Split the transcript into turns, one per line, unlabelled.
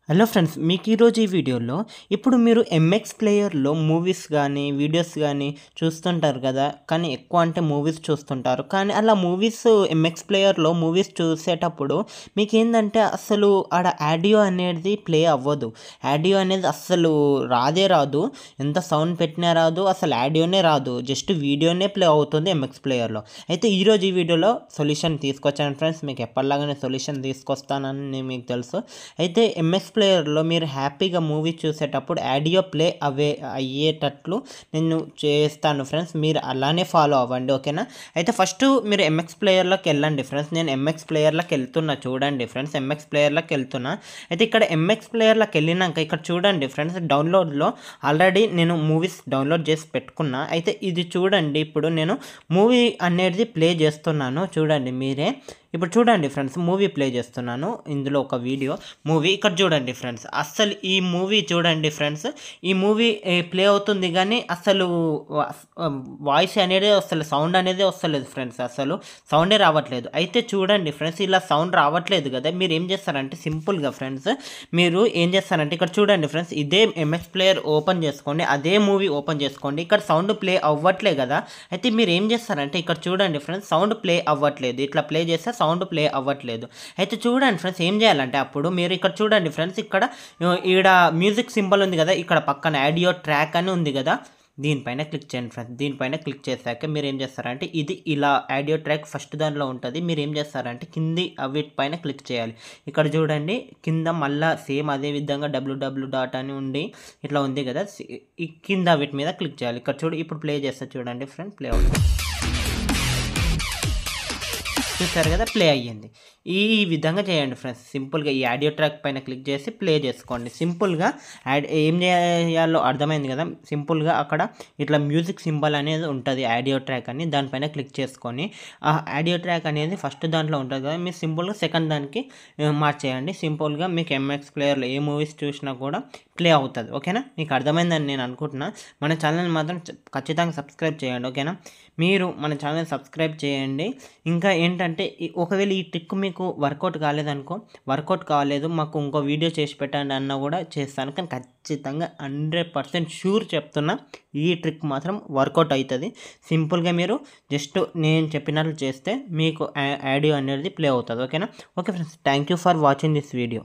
Hello friends, మీకు ఈరోజు ఈ వీడియోలో ఇప్పుడు మీరు ఎంఎక్స్ ప్లేయర్లో మూవీస్ కానీ వీడియోస్ కానీ చూస్తుంటారు కదా. కానీ ఎక్కువ అంటే మూవీస్ చూస్తుంటారు. కానీ అలా మూవీస్ ఎంఎక్స్ ప్లేయర్లో మూవీస్ చూసేటప్పుడు మీకు ఏంటంటే అసలు ఆడ ఆడియో అనేది ప్లే అవ్వదు. ఆడియో అనేది అస్సలు రాదు. ఎంత సౌండ్ పెట్టినా రాదు, అసలు ఆడియోనే రాదు. జస్ట్ వీడియోనే ప్లే అవుతుంది ఎంఎక్స్ ప్లేయర్లో. అయితే ఈరోజు ఈ వీడియోలో సొల్యూషన్ తీసుకొచ్చాను ఫ్రెండ్స్. మీకు ఎప్పటిలాగానే సొల్యూషన్ తీసుకొస్తానని మీకు తెలుసు. అయితే ఎంఎక్స్ ప్లేయర్లో మీరు హ్యాపీగా మూవీ చూసేటప్పుడు ఆడియో ప్లే అయ్యేటట్లు నేను చేస్తాను ఫ్రెండ్స్. మీరు అలానే ఫాలో అవ్వండి, ఓకేనా. అయితే ఫస్ట్ మీరు ఎంఎక్స్ ప్లేయర్లోకి వెళ్ళండి ఫ్రెండ్స్. నేను ఎంఎక్స్ ప్లేయర్లోకి వెళ్తున్నా, చూడండి ఫ్రెండ్స్. ఎంఎక్స్ ప్లేయర్లోకి వెళ్తున్నా. అయితే ఇక్కడ ఎంఎక్స్ ప్లేయర్లోకి వెళ్ళినాక ఇక్కడ చూడండి ఫ్రెండ్స్, డౌన్లోడ్లో ఆల్రెడీ నేను మూవీస్ డౌన్లోడ్ చేసి పెట్టుకున్నా. అయితే ఇది చూడండి, ఇప్పుడు నేను మూవీ అనేది ప్లే చేస్తున్నాను, చూడండి మీరే. ఇప్పుడు చూడండి ఫ్రెండ్స్, మూవీ ప్లే చేస్తున్నాను. ఇందులో ఒక వీడియో మూవీ ఇక్కడ చూడండి ఫ్రెండ్స్. అస్సలు ఈ మూవీ చూడండి ఫ్రెండ్స్, ఈ మూవీ ప్లే అవుతుంది కానీ అసలు వాయిస్ అనేది అసలు సౌండ్ అనేది వస్తలేదు ఫ్రెండ్స్. అసలు సౌండే రావట్లేదు. అయితే చూడండి ఫ్రెండ్స్, ఇలా సౌండ్ రావట్లేదు కదా. మీరు ఏం చేస్తారంటే సింపుల్గా ఫ్రెండ్స్, మీరు ఏం చేస్తారంటే ఇక్కడ చూడండి ఫ్రెండ్స్, ఇదే ఎంఎక్స్ ప్లేయర్ ఓపెన్ చేసుకోండి, అదే మూవీ ఓపెన్ చేసుకోండి. ఇక్కడ సౌండ్ ప్లే అవ్వట్లేదు కదా. అయితే మీరు ఏం చేస్తారంటే ఇక్కడ చూడండి ఫ్రెండ్స్, సౌండ్ ప్లే అవ్వట్లేదు. ఇట్లా ప్లే చేస్తే సౌండ్ ప్లే అవ్వట్లేదు. అయితే చూడండి ఫ్రెండ్స్, ఏం చేయాలంటే అప్పుడు మీరు ఇక్కడ చూడండి ఫ్రెండ్స్, ఇక్కడ ఈడ మ్యూజిక్ సింబల్ ఉంది కదా, ఇక్కడ పక్కన ఆడియో ట్రాక్ అని ఉంది కదా, దీనిపైన క్లిక్ చేయండి ఫ్రెండ్స్. దీనిపైన క్లిక్ చేశాక మీరు ఏం చేస్తారంటే ఇది ఇలా ఆడియో ట్రాక్ ఫస్ట్ దానిలో ఉంటుంది. మీరు ఏం చేస్తారంటే కింది వీటిపైన క్లిక్ చేయాలి. ఇక్కడ చూడండి కింద మళ్ళీ సేమ్ అదే విధంగా www అని ఉండి ఇట్లా ఉంది కదా, ఈ కింద వీటి మీద క్లిక్ చేయాలి. ఇక్కడ చూడు, ఇప్పుడు ప్లే చేస్తా చూడండి ఫ్రెండ్స్, ప్లే అవుతుంది. చూసారు కదా, ప్లే అయ్యింది. ఈ విధంగా చేయండి ఫ్రెండ్స్. సింపుల్గా ఈ ఆడియో ట్రాక్ పైన క్లిక్ చేసి ప్లే చేసుకోండి. సింపుల్గా ఏం చేయాలో అర్థమైంది కదా. సింపుల్గా అక్కడ ఇట్లా మ్యూజిక్ సింబల్ అనేది ఉంటుంది, ఆడియో ట్రాక్ అని, దానిపైన క్లిక్ చేసుకొని ఆ ఆడియో ట్రాక్ అనేది ఫస్ట్ దాంట్లో ఉంటుంది కదా, మీరు సింపుల్గా సెకండ్ దానికి మార్చేయండి. సింపుల్గా మీకు ఎంఎక్స్ ప్లేయర్లో ఏ మూవీస్ చూసినా కూడా ప్లే అవుతుంది, ఓకేనా. మీకు అర్థమైందని నేను అనుకుంటున్నా. మన ఛానల్ మాత్రం ఖచ్చితంగా సబ్స్క్రైబ్ చేయండి, ఓకేనా. మీరు మన ఛానల్ సబ్స్క్రైబ్ చేయండి. ఇంకా ఏంటంటే ఒకవేళ ఈ ట్రిక్ మీకు వర్కౌట్ కాలేదనుకో, వర్కౌట్ కాలేదు మాకు ఇంకో వీడియో చేసి పెట్టండి అన్న కూడా చేస్తాను. కానీ ఖచ్చితంగా 100% షూర్ చెప్తున్నా, ఈ ట్రిక్ మాత్రం వర్కౌట్ అవుతుంది. సింపుల్గా మీరు జస్ట్ నేను చెప్పినట్లు చేస్తే మీకు ఆడియో అనేది ప్లే అవుతుంది, ఓకేనా. Okay friends, thank you for watching this video.